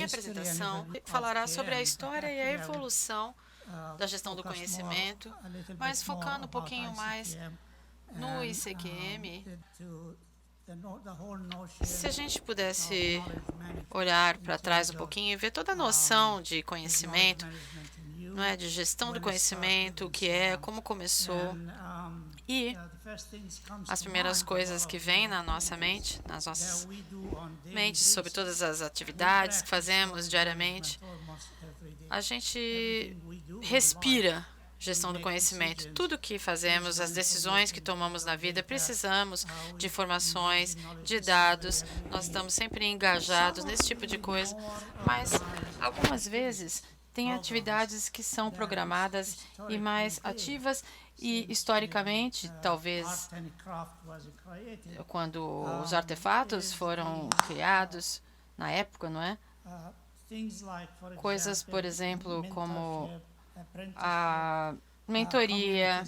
minha apresentação falará sobre a história e a evolução da gestão do conhecimento, mas focando um pouquinho mais no ICQM. Se a gente pudesse olhar para trás um pouquinho e ver toda a noção de conhecimento, não é, de gestão do conhecimento, o que é, como começou, e as primeiras coisas que vêm na nossa mente, nas nossas mentes, sobre todas as atividades que fazemos diariamente, a gente respira gestão do conhecimento. Tudo que fazemos, as decisões que tomamos na vida, precisamos de informações, de dados. Nós estamos sempre engajados nesse tipo de coisa, mas algumas vezes tem atividades que são programadas e mais ativas e, historicamente, talvez, quando os artefatos foram criados, na época, não é? Coisas, por exemplo, como a mentoria,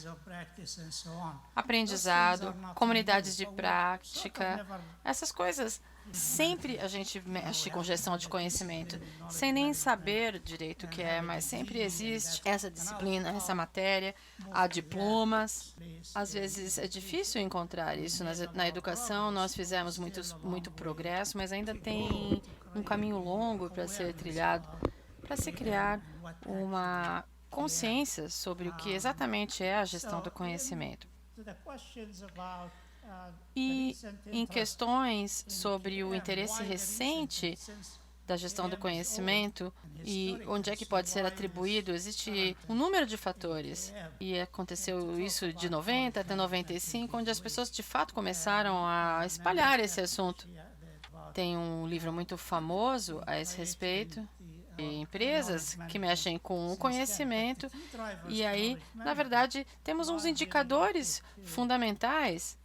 aprendizado, comunidades de prática, essas coisas. Sempre a gente mexe com gestão de conhecimento, sem nem saber direito o que é, mas sempre existe essa disciplina, essa matéria, há diplomas. Às vezes é difícil encontrar isso na educação. Nós fizemos muito progresso, mas ainda tem um caminho longo para ser trilhado, para se criar uma consciência sobre o que exatamente é a gestão do conhecimento. E em questões sobre o interesse recente da gestão do conhecimento e onde é que pode ser atribuído, existe um número de fatores. E aconteceu isso de 90 até 95, onde as pessoas de fato começaram a espalhar esse assunto. Tem um livro muito famoso a esse respeito, de empresas que mexem com o conhecimento, e aí, na verdade, temos uns indicadores fundamentais.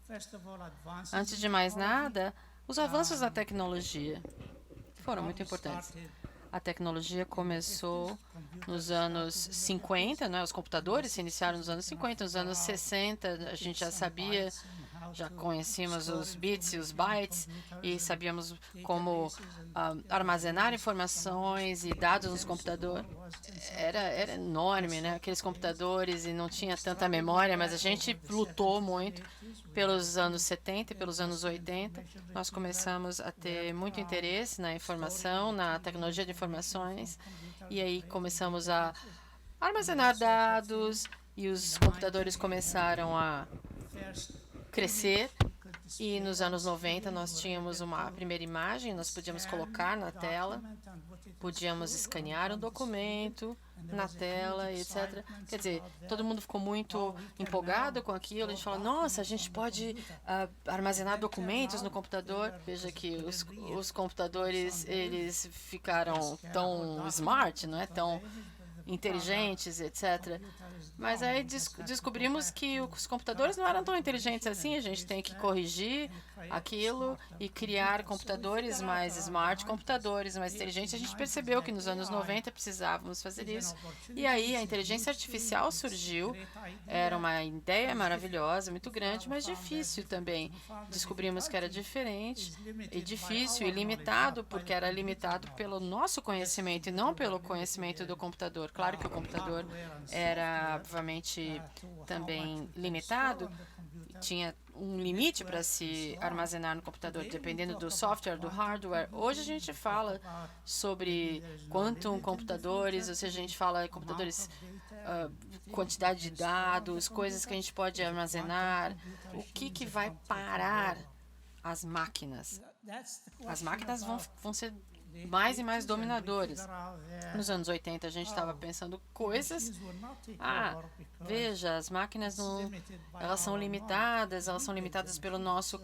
Antes de mais nada, os avanços da tecnologia foram muito importantes. A tecnologia começou nos anos 50, né? Os computadores se iniciaram nos anos 50, nos anos 60 a gente já sabia, já conhecíamos os bits e os bytes e sabíamos como armazenar informações e dados nos computadores. Era enorme, né? Aqueles computadores, e não tinha tanta memória, mas a gente lutou muito pelos anos 70 e pelos anos 80. Nós começamos a ter muito interesse na informação, na tecnologia de informações, e aí começamos a armazenar dados e os computadores começaram a crescer. E nos anos 90 nós tínhamos uma primeira imagem, nós podíamos colocar na tela, podíamos escanear um documento na tela, etc. Quer dizer, todo mundo ficou muito empolgado com aquilo. A gente falou, nossa, a gente pode armazenar documentos no computador. Veja que os computadores, eles ficaram tão smart, não é? Tão inteligentes, etc. Mas aí descobrimos que os computadores não eram tão inteligentes assim. A gente tem que corrigir aquilo e criar computadores mais smart, computadores mais inteligentes. A gente percebeu que nos anos 90 precisávamos fazer isso. E aí a inteligência artificial surgiu. Era uma ideia maravilhosa, muito grande, mas difícil também. Descobrimos que era diferente e difícil e limitado, porque era limitado pelo nosso conhecimento e não pelo conhecimento do computador. Claro que o computador era, obviamente, também limitado, tinha um limite para se armazenar no computador, dependendo do software, do hardware. Hoje a gente fala sobre quantum computadores, ou seja, a gente fala em computadores, quantidade de dados, coisas que a gente pode armazenar. O que vai parar as máquinas? As máquinas vão ser mais e mais dominadoras. Nos anos 80 a gente estava pensando coisas. Veja, as máquinas não, elas são limitadas pelo nosso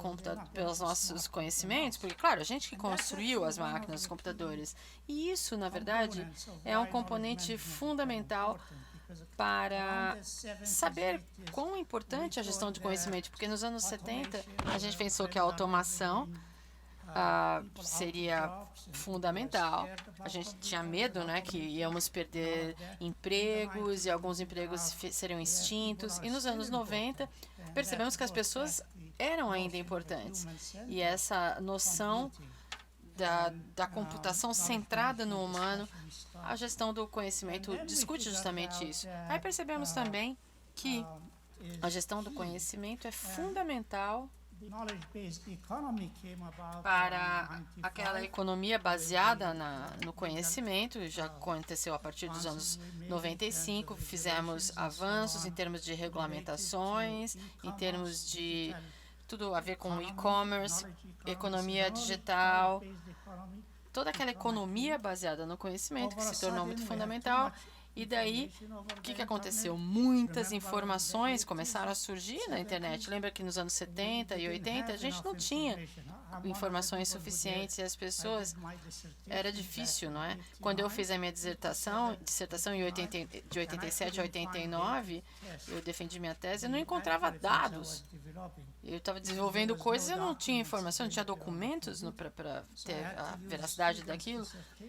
pelos nossos conhecimentos, porque claro, a gente que construiu as máquinas, os computadores. E isso, na verdade, é um componente fundamental para saber quão importante é a gestão de conhecimento, porque nos anos 70 a gente pensou que a automação seria fundamental. A gente tinha medo, né, que íamos perder empregos e alguns empregos seriam extintos. E nos anos 90 percebemos que as pessoas eram ainda importantes. E essa noção da computação centrada no humano, a gestão do conhecimento discute justamente isso. Aí percebemos também que a gestão do conhecimento é fundamental para aquela economia baseada no conhecimento. Já aconteceu a partir dos anos 95, fizemos avanços em termos de regulamentações, em termos de tudo a ver com e-commerce, economia digital, toda aquela economia baseada no conhecimento que se tornou muito fundamental. E daí, o que aconteceu? Muitas informações começaram a surgir na internet. Lembra que nos anos 70 e 80 a gente não tinha informações suficientes e as pessoas... Era difícil, não é? Quando eu fiz a minha dissertação de 87 a 89, eu defendi minha tese, eu não encontrava dados. Eu estava desenvolvendo coisas, eu não tinha informação, não tinha documentos para ter a veracidade daquilo.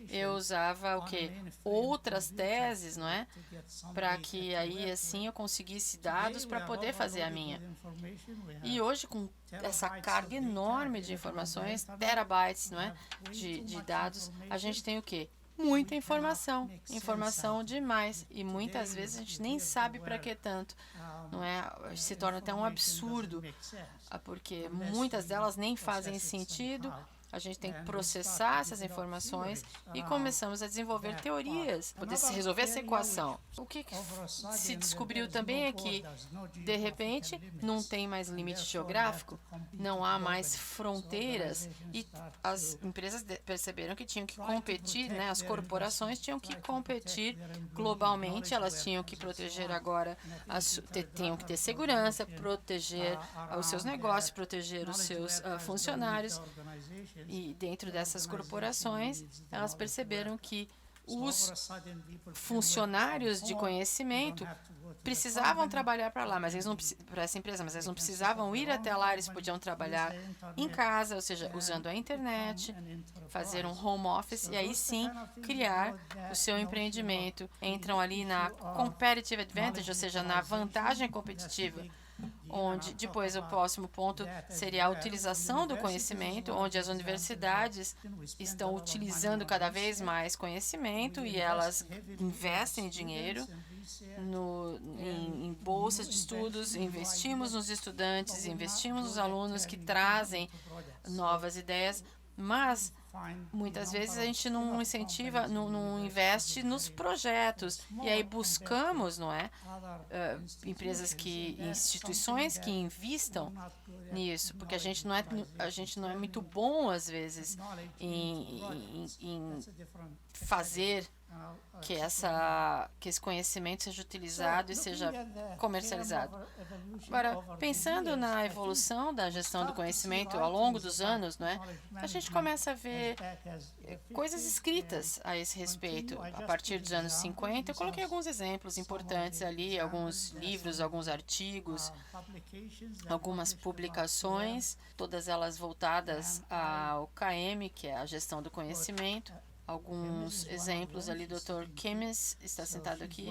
Eu usava o quê? Outras teses, não é? Para que aí assim eu conseguisse dados para poder fazer a minha. E hoje, com essa carga enorme de informações, terabytes, não é? De dados, a gente tem o quê? Muita informação, informação demais, e muitas vezes a gente nem sabe para que tanto, não é? Se torna até um absurdo, porque muitas delas nem fazem sentido. A gente tem que processar essas informações e começamos a desenvolver teorias para poder se resolver essa equação. O que se descobriu também é que, de repente, não tem mais limite geográfico, não há mais fronteiras e as empresas perceberam que tinham que competir, né? As corporações tinham que competir globalmente, elas tinham que proteger agora, tinham que ter segurança, proteger os seus negócios, proteger os seus funcionários. E dentro dessas corporações, elas perceberam que os funcionários de conhecimento precisavam trabalhar para lá, mas eles não para essa empresa, mas eles não precisavam ir até lá, eles podiam trabalhar em casa, ou seja, usando a internet, fazer um home office e aí sim criar o seu empreendimento. Entram ali na competitive advantage, ou seja, na vantagem competitiva, onde depois o próximo ponto seria a utilização do conhecimento, onde as universidades estão utilizando cada vez mais conhecimento e elas investem dinheiro em bolsas de estudos, investimos nos estudantes, investimos nos alunos que trazem novas ideias, mas muitas vezes a gente não incentiva, não investe nos projetos. E aí buscamos, não é, instituições que invistam nisso, porque a gente não é muito bom às vezes em fazer que esse conhecimento seja utilizado e seja comercializado. Agora, pensando na evolução da gestão do conhecimento ao longo dos anos, não é, a gente começa a ver coisas escritas a esse respeito. A partir dos anos 50, eu coloquei alguns exemplos importantes ali, alguns livros, alguns artigos, algumas publicações, todas elas voltadas ao KM, que é a gestão do conhecimento. Alguns exemplos ali, Dr. Kimmis está sentado aqui.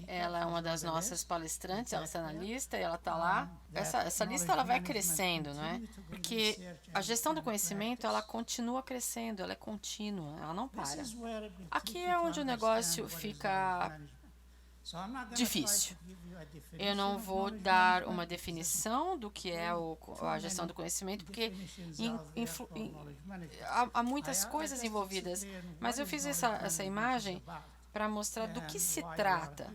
Ela é uma das nossas palestrantes, ela está na lista e ela está lá. Essa lista ela vai crescendo, não é? Porque a gestão do conhecimento ela continua crescendo, ela é contínua, ela não para. Aqui é onde o negócio fica difícil. Eu não vou dar uma definição do que é a gestão do conhecimento, porque há muitas coisas envolvidas, mas eu fiz essa imagem para mostrar do que se trata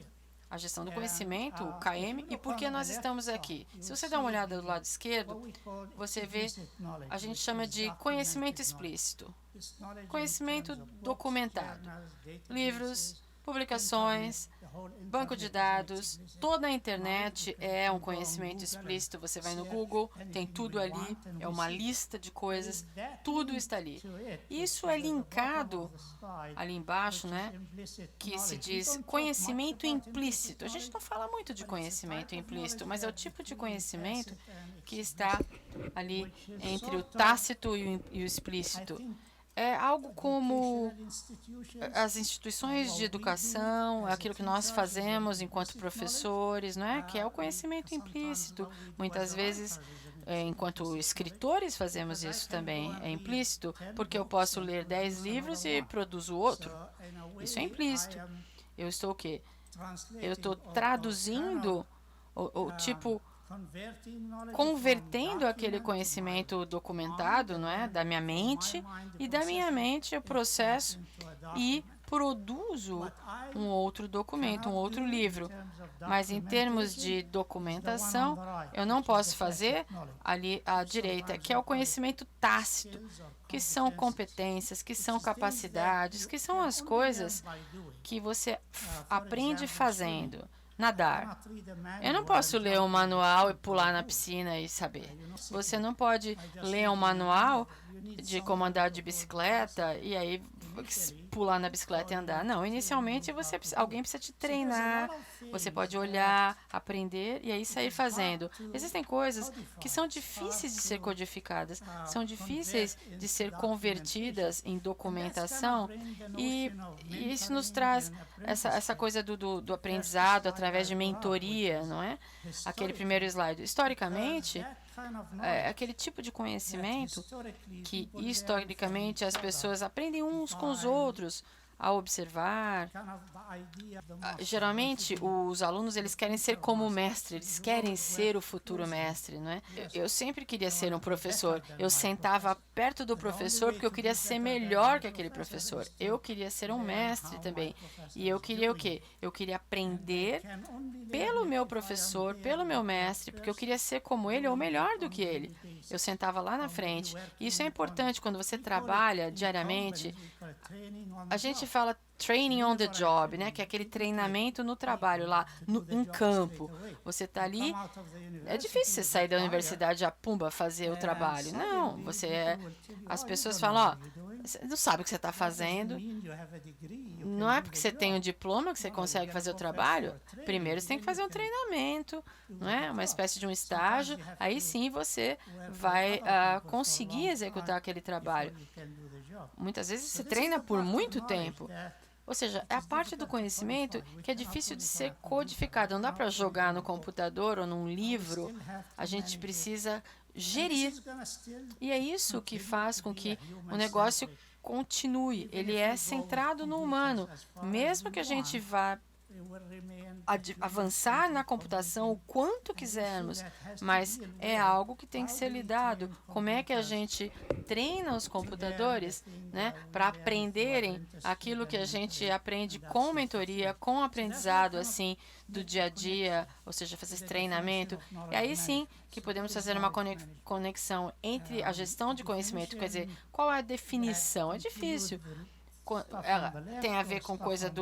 a gestão do conhecimento, o KM, e por que nós estamos aqui. Se você dá uma olhada do lado esquerdo, você vê, a gente chama de conhecimento explícito, conhecimento documentado, livros, publicações, banco de dados, toda a internet é um conhecimento explícito. Você vai no Google, tem tudo ali, é uma lista de coisas, tudo está ali. Isso é linkado ali embaixo, né, que se diz conhecimento implícito. A gente não fala muito de conhecimento implícito, mas é o tipo de conhecimento que está ali entre o tácito e o explícito. É algo como as instituições de educação, aquilo que nós fazemos enquanto professores, não é? Que é o conhecimento implícito. Muitas vezes Enquanto escritores fazemos isso também, é implícito, porque eu posso ler 10 livros e produzo outro. Isso é implícito. Eu estou o quê? Eu estou traduzindo, tipo, convertendo aquele conhecimento documentado, não é, da minha mente, e da minha mente eu processo e produzo um outro documento, um outro livro. Mas em termos de documentação, eu não posso fazer ali à direita, que é o conhecimento tácito, que são competências, que são capacidades, que são as coisas que você aprende fazendo. Nadar. Eu não posso ler um manual e pular na piscina e saber. Você não pode ler um manual de como andar de bicicleta e aí pular na bicicleta e andar. Não, inicialmente alguém precisa te treinar, você pode olhar, aprender e aí sair fazendo. Existem coisas que são difíceis de ser codificadas, são difíceis de ser convertidas em documentação e isso nos traz essa coisa do aprendizado através de mentoria, não é? Aquele primeiro slide. Historicamente, aquele tipo de conhecimento que historicamente as pessoas aprendem uns com os outros a observar. Geralmente os alunos eles querem ser como o mestre, eles querem ser o futuro mestre, não é? Eu sempre queria ser um professor. Eu sentava perto do professor porque eu queria ser melhor que aquele professor. Eu queria ser um mestre também. E eu queria o quê? Eu queria aprender pelo meu professor, pelo meu mestre, porque eu queria ser como ele ou melhor do que ele. Eu sentava lá na frente. E isso é importante quando você trabalha diariamente. A gente fala training on the job, né? Que é aquele treinamento no trabalho, lá em campo. Você está ali, é difícil você sair da universidade a pumba fazer o trabalho. Não, as pessoas falam, você não sabe o que você está fazendo. Não é porque você tem um diploma que você consegue fazer o trabalho. Primeiro você tem que fazer um treinamento, não é? Uma espécie de um estágio. Aí sim você vai conseguir executar aquele trabalho. Muitas vezes você treina por muito tempo. Ou seja, é a parte do conhecimento que é difícil de ser codificada. Não dá para jogar no computador ou num livro. A gente precisa gerir. E é isso que faz com que o negócio continue. Ele é centrado no humano. Mesmo que a gente vá avançar na computação o quanto quisermos, mas é algo que tem que ser lidado. Como é que a gente treina os computadores, né, para aprenderem aquilo que a gente aprende com mentoria, com aprendizado assim do dia a dia, ou seja, fazer esse treinamento. E aí sim que podemos fazer uma conexão entre a gestão de conhecimento, quer dizer, qual é a definição? É difícil. Ela tem a ver com coisa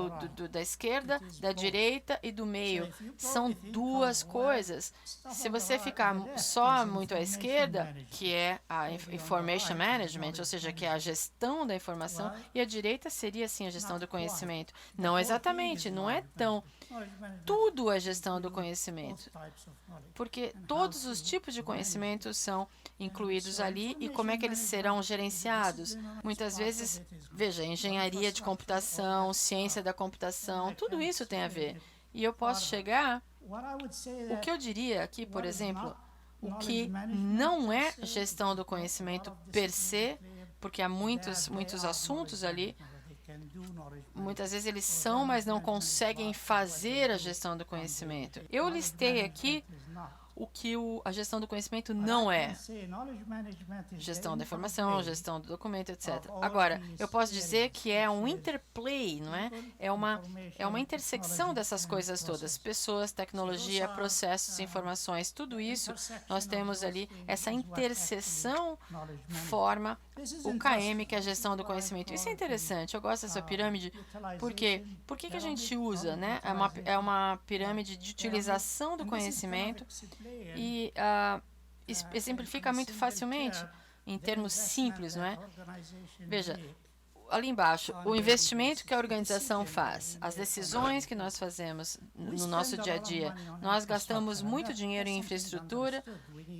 da esquerda, da direita e do meio. São duas coisas. Se você ficar só muito à esquerda, que é a Information Management, ou seja, que é a gestão da informação, e a direita seria, sim, a gestão do conhecimento. Não exatamente, não é tão... Tudo é gestão do conhecimento, porque todos os tipos de conhecimento são incluídos ali e como é que eles serão gerenciados. Muitas vezes, veja, engenharia de computação, ciência da computação, tudo isso tem a ver. E eu posso chegar... O que eu diria aqui, por exemplo, o que não é gestão do conhecimento per se, porque há muitos assuntos ali. Muitas vezes eles são, mas não conseguem fazer a gestão do conhecimento. Eu listei aqui o que a gestão do conhecimento não é. Gestão da informação, gestão do documento, etc. Agora, eu posso dizer que é um interplay, não é? É uma intersecção dessas coisas todas. Pessoas, tecnologia, processos, informações, tudo isso, nós temos ali, essa interseção forma o KM, que é a gestão do conhecimento. Isso é interessante, eu gosto dessa pirâmide, porque por que a gente usa, né? É uma pirâmide de utilização do conhecimento e exemplifica muito facilmente, em termos simples, não é? Veja, ali embaixo, o investimento que a organização faz, as decisões que nós fazemos no nosso dia a dia. Nós gastamos muito dinheiro em infraestrutura,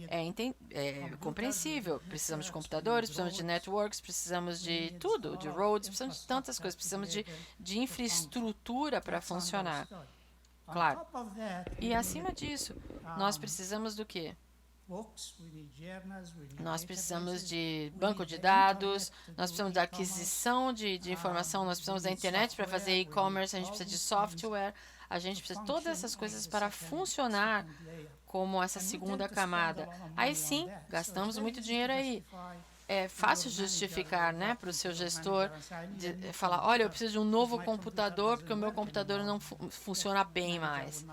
é compreensível. Precisamos de computadores, precisamos de networks, precisamos de tudo, de roads, precisamos de tantas coisas, precisamos de infraestrutura para funcionar. Claro. E acima disso, nós precisamos do quê? Nós precisamos de banco de dados, nós precisamos da aquisição de informação, nós precisamos da internet para fazer e-commerce, a gente precisa de software, a gente precisa de todas essas coisas para funcionar como essa segunda camada. Aí sim, gastamos muito dinheiro aí. É fácil justificar, né, para o seu gestor falar, olha, eu preciso de um novo computador porque o meu computador não funciona bem mais.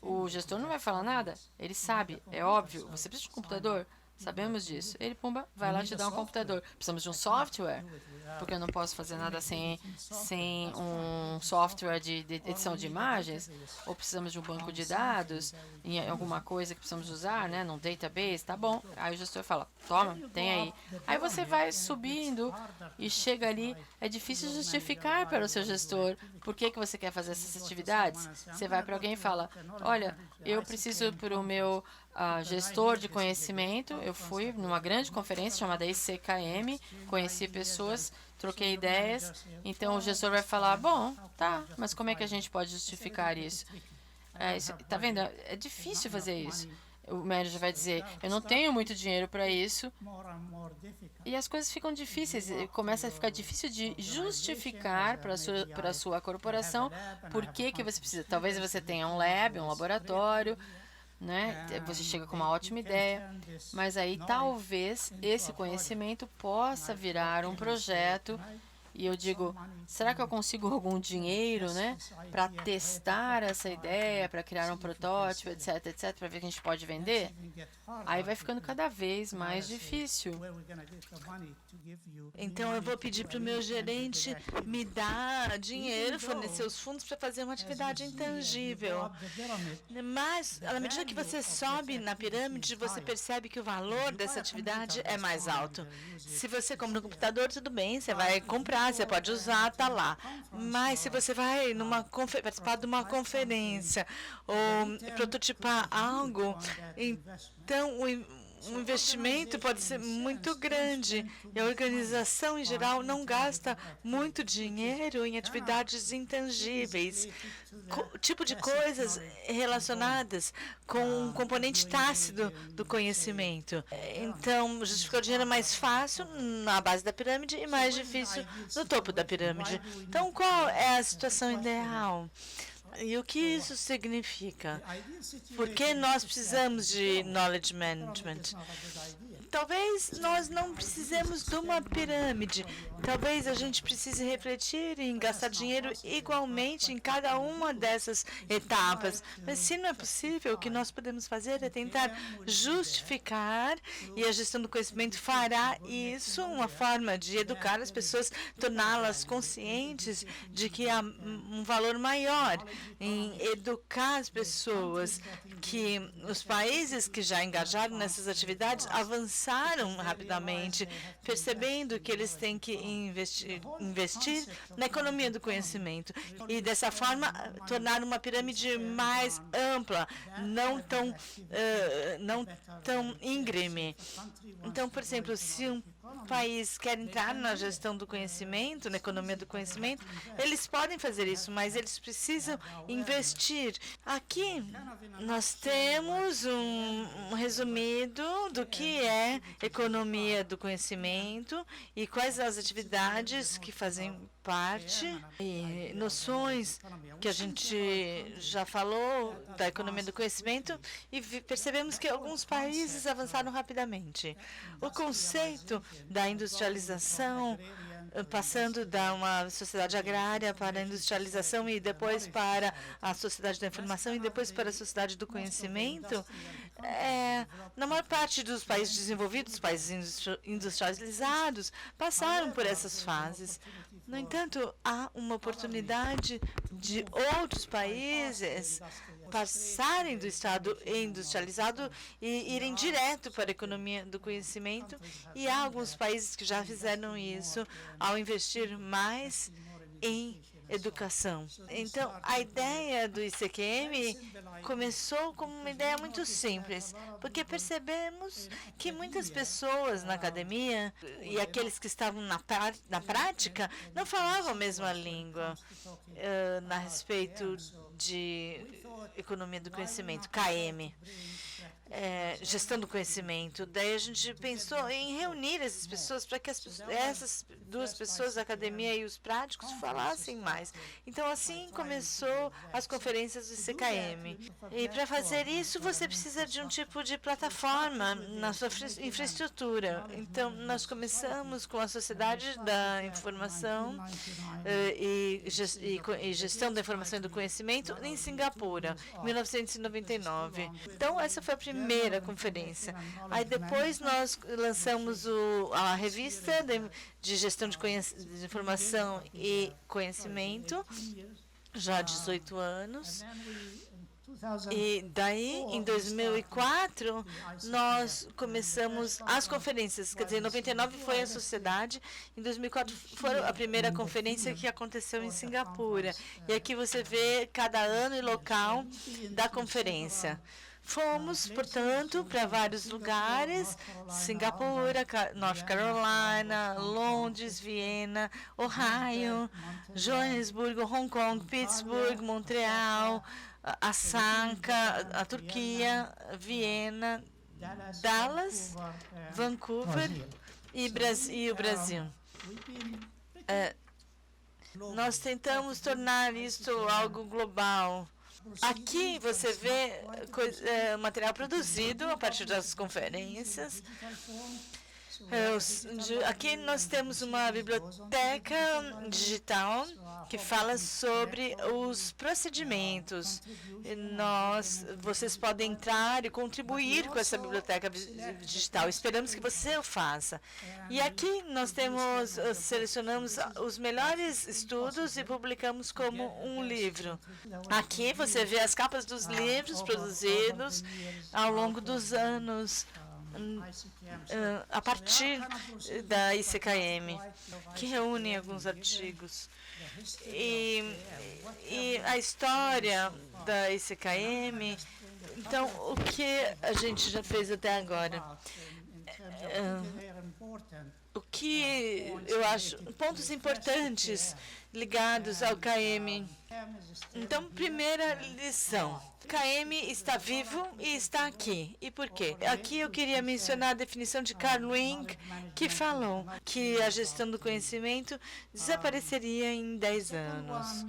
O gestor não vai falar nada, ele sabe, é óbvio, você precisa de um computador, sabemos disso. Ele, pumba, vai lá te dar um computador. Precisamos de um software, porque eu não posso fazer nada sem um software de edição de imagens, ou precisamos de um banco de dados, em alguma coisa que precisamos usar, né, num database, tá bom. Aí o gestor fala, toma, tem aí. Aí você vai subindo e chega ali, é difícil justificar para o seu gestor por que você quer fazer essas atividades. Você vai para alguém e fala, olha, eu preciso para o meu gestor de conhecimento, eu fui numa grande conferência chamada ICKM, conheci pessoas, troquei ideias, então o gestor vai falar, bom, tá, mas como é que a gente pode justificar isso? Tá vendo? É difícil fazer isso. O manager vai dizer, eu não tenho muito dinheiro para isso, e as coisas ficam difíceis, começa a ficar difícil de justificar para a sua corporação por que você precisa. Talvez você tenha um lab, um laboratório, né? Você chega com uma ótima ideia, mas aí talvez esse conhecimento possa virar um projeto. E eu digo, será que eu consigo algum dinheiro, né, para testar essa ideia, para criar um protótipo, etc, etc, para ver que a gente pode vender? Aí vai ficando cada vez mais difícil. Então, eu vou pedir para o meu gerente me dar dinheiro, fornecer os fundos para fazer uma atividade intangível. Mas, à medida que você sobe na pirâmide, você percebe que o valor dessa atividade é mais alto. Se você compra um computador, tudo bem, você vai comprar, você pode usar, tá lá. Mas se você vai participar de uma conferência ou prototipar algo, então o investimento pode ser muito grande e a organização em geral não gasta muito dinheiro em atividades intangíveis, tipo de coisas relacionadas com um componente tácito do conhecimento. Então, justificar o dinheiro é mais fácil na base da pirâmide e mais difícil no topo da pirâmide. Então, qual é a situação ideal? E o que isso significa? Por que nós precisamos de knowledge management? Talvez nós não precisemos de uma pirâmide. Talvez a gente precise refletir em gastar dinheiro igualmente em cada uma dessas etapas. Mas se não é possível, o que nós podemos fazer é tentar justificar, e a gestão do conhecimento fará isso, uma forma de educar as pessoas, torná-las conscientes de que há um valor maior em educar as pessoas, que os países que já engajaram nessas atividades avançaram rapidamente, percebendo que eles têm que investir na economia do conhecimento e, dessa forma, tornar uma pirâmide mais ampla, não tão íngreme. Então, por exemplo, se um país quer entrar na gestão do conhecimento, na economia do conhecimento, eles podem fazer isso, mas eles precisam investir. Aqui nós temos um resumido do que é economia do conhecimento e quais as atividades que fazem parte, e noções que a gente já falou da economia do conhecimento, e percebemos que alguns países avançaram rapidamente. O conceito da industrialização, passando da uma sociedade agrária para a industrialização e depois para a sociedade da informação e depois para a sociedade do conhecimento, na maior parte dos países desenvolvidos, países industrializados, passaram por essas fases. No entanto, há uma oportunidade de outros países passarem do estado industrializado e irem direto para a economia do conhecimento, e há alguns países que já fizeram isso ao investir mais em educação. Então, a ideia do ICQM começou como uma ideia muito simples, porque percebemos que muitas pessoas na academia e aqueles que estavam na prática não falavam a mesma língua a respeito de economia do conhecimento, KM. gestão do conhecimento. Daí a gente pensou em reunir essas pessoas para que essas duas pessoas, a academia e os práticos, falassem mais. Então, assim começou as conferências do ICKM. E para fazer isso, você precisa de um tipo de plataforma na sua infraestrutura. Então, nós começamos com a Sociedade da Informação e Gestão da Informação e do Conhecimento em Singapura, em 1999. Então, essa foi a primeira conferência. Aí, depois, nós lançamos a revista de Gestão de Informação e Conhecimento, já há 18 anos. E daí, em 2004, nós começamos as conferências. Quer dizer, em 99 foi a sociedade, em 2004 foi a primeira conferência que aconteceu em Singapura. E aqui você vê cada ano e local da conferência. Fomos, portanto, para vários lugares: Singapura, North Carolina, Londres, Viena, Ohio, Joanesburgo, Hong Kong, Pittsburgh, Montreal, Osaka, a Turquia, Viena, Dallas, Vancouver e o Brasil. Nós tentamos tornar isto algo global. Aqui você vê material produzido a partir das conferências. Aqui nós temos uma biblioteca digital que fala sobre os procedimentos. Vocês podem entrar e contribuir com essa biblioteca digital. Esperamos que você o faça. E aqui nós selecionamos os melhores estudos e publicamos como um livro. Aqui você vê as capas dos livros produzidos ao longo dos anos, a partir da ICKM, que reúne alguns artigos. E a história da ICKM, então, o que a gente já fez até agora? O que eu acho, pontos importantes ligados ao KM. Então, primeira lição: o KM está vivo e está aqui. E por quê? Aqui eu queria mencionar a definição de Carl Wink, que falou que a gestão do conhecimento desapareceria em 10 anos.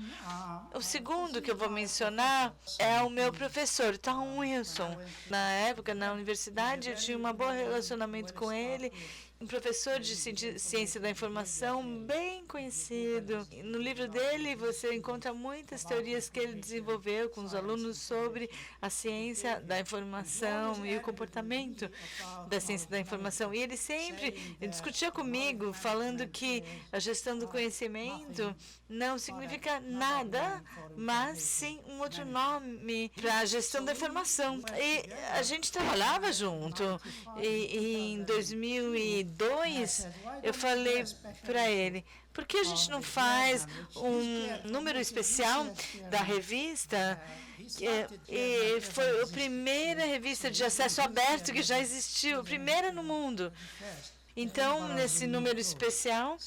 O segundo que eu vou mencionar é o meu professor, Tom Wilson. Na época, na universidade, eu tinha um bom relacionamento com ele. Um professor de ciência da informação bem conhecido. No livro dele, você encontra muitas teorias que ele desenvolveu com os alunos sobre a ciência da informação e o comportamento da ciência da informação. E ele sempre discutia comigo, falando que a gestão do conhecimento não significa nada, mas sim um outro nome para a gestão da informação. E a gente trabalhava junto. E em 2002, eu falei para ele: por que a gente não faz um número especial da revista? E foi a primeira revista de acesso aberto que já existiu, a primeira no mundo. Então, nesse número especial,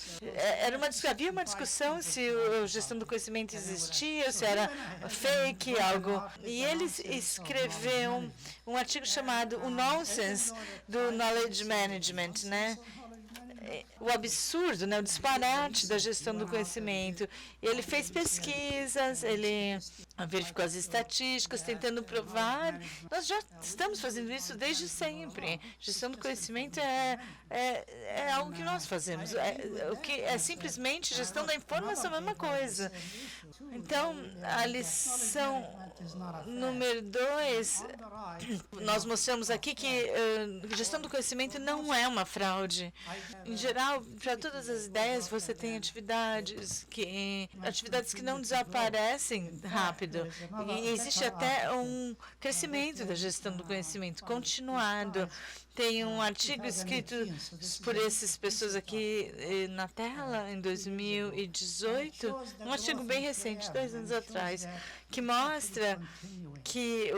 havia uma discussão se a gestão do conhecimento existia, se era fake, algo. E ele escreveu um artigo chamado O Nonsense do Knowledge Management, né? O absurdo, né, o disparate da gestão do conhecimento. Ele fez pesquisas, ele verificou as estatísticas, tentando provar. Nós já estamos fazendo isso desde sempre. Gestão do conhecimento é algo que nós fazemos. O que é simplesmente gestão da informação, é a mesma coisa. Então, a lição número 2, nós mostramos aqui que gestão do conhecimento não é uma fraude. Em geral, para todas as ideias, você tem atividades que não desaparecem rápido. E existe até um crescimento da gestão do conhecimento continuado. Tem um artigo escrito por essas pessoas aqui na tela, em 2018, um artigo bem recente, 2 anos atrás, que mostra que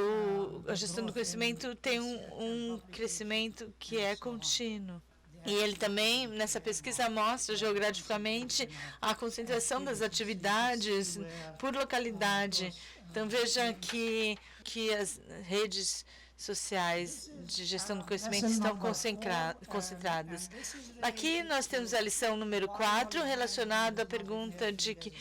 a gestão do conhecimento tem um crescimento que é contínuo. E ele também, nessa pesquisa, mostra geograficamente a concentração das atividades por localidade. Então, veja que as redes sociais de gestão do conhecimento estão concentradas. Aqui nós temos a lição número 4, relacionada à pergunta de que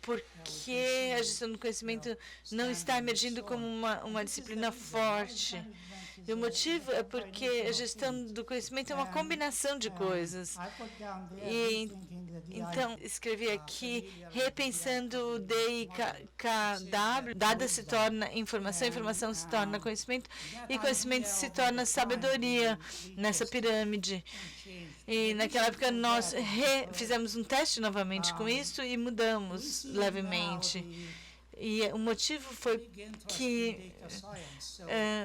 por que a gestão do conhecimento não está emergindo como uma disciplina forte. E o motivo é porque a gestão do conhecimento é uma combinação de coisas. E, então, escrevi aqui, repensando o DIKW, dada se torna informação, informação se torna conhecimento, e conhecimento se torna sabedoria nessa pirâmide. E naquela época nós fizemos um teste novamente com isso e mudamos levemente. E o motivo foi que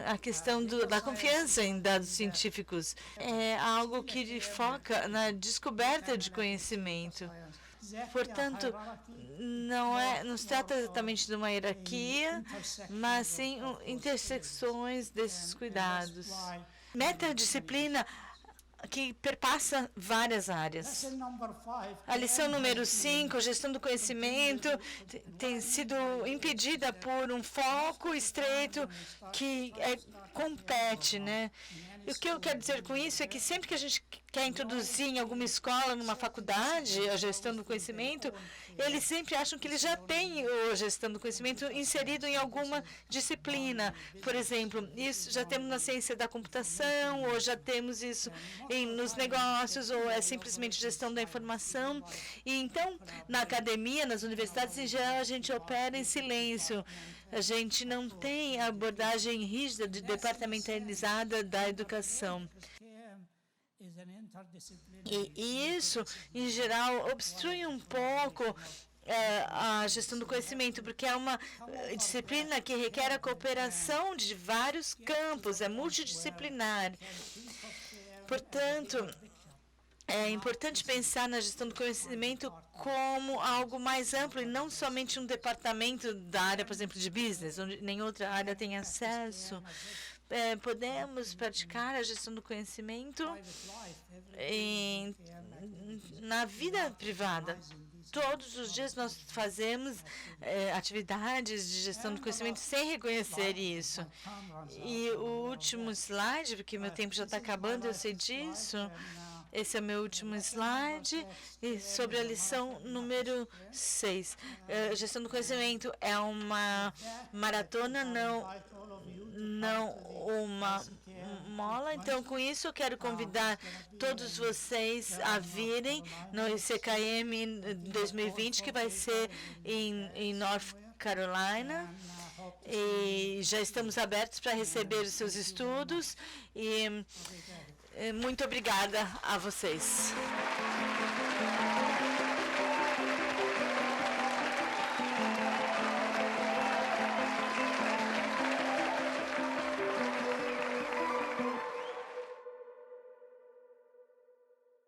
a questão da confiança em dados científicos é algo que foca na descoberta de conhecimento. Portanto, não se trata exatamente de uma hierarquia, mas sim intersecções desses cuidados. Metadisciplina que perpassa várias áreas. A lição número 5, gestão do conhecimento, tem sido impedida por um foco estreito que compete, né? E o que eu quero dizer com isso é que sempre que a gente quer introduzir em alguma escola, numa faculdade, a gestão do conhecimento, eles sempre acham que eles já têm a gestão do conhecimento inserido em alguma disciplina. Por exemplo, isso já temos na ciência da computação, ou já temos isso nos negócios, ou é simplesmente gestão da informação. E então, na academia, nas universidades, em geral, a gente opera em silêncio. A gente não tem a abordagem rígida, departamentalizada da educação. E isso, em geral, obstrui um pouco a gestão do conhecimento, porque é uma disciplina que requer a cooperação de vários campos, é multidisciplinar. Portanto, é importante pensar na gestão do conhecimento como algo mais amplo e não somente um departamento da área, por exemplo, de business, onde nem outra área tem acesso. Podemos praticar a gestão do conhecimento na vida privada. Todos os dias nós fazemos atividades de gestão do conhecimento sem reconhecer isso. E o último slide, porque meu tempo já está acabando, eu sei disso. Esse é o meu último slide, e sobre a lição número 6. Gestão do conhecimento é uma maratona, não uma mola. Então, com isso, eu quero convidar todos vocês a virem no ICKM 2020, que vai ser em North Carolina. E já estamos abertos para receber os seus estudos. E muito obrigada a vocês.